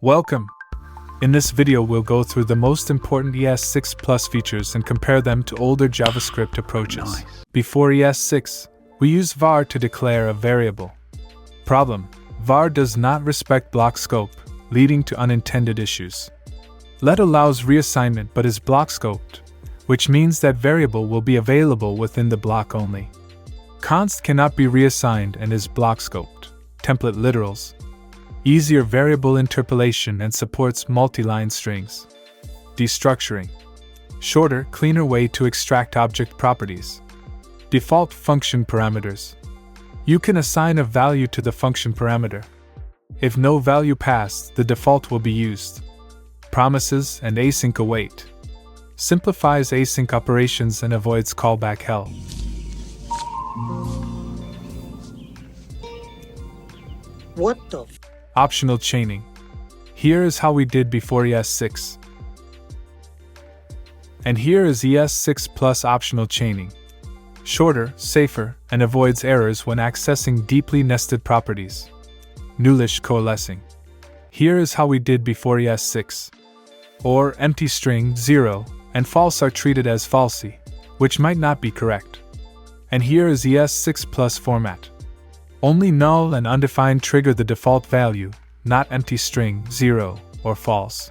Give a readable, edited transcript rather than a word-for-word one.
Welcome! In this video we'll go through the most important ES6 Plus features and compare them to older JavaScript approaches. Nice. Before ES6, we use var to declare a variable. Problem: var does not respect block scope, leading to unintended issues. Let allows reassignment but is block scoped, which means that variable will be available within the block only. Const cannot be reassigned and is block scoped. Template literals. Easier variable interpolation and supports multi-line strings. Destructuring. Shorter, cleaner way to extract object properties. Default function parameters. You can assign a value to the function parameter. If no value passed, the default will be used. Promises and async await. Simplifies async operations and avoids callback hell. What the f? Optional chaining. Here is how we did before ES6. And here is ES6 plus optional chaining. Shorter, safer, and avoids errors when accessing deeply nested properties. Nullish coalescing. Here is how we did before ES6. Or empty string 0 and false are treated as falsy, which might not be correct. And here is ES6 plus format. Only null and undefined trigger the default value, not empty string 0 or false.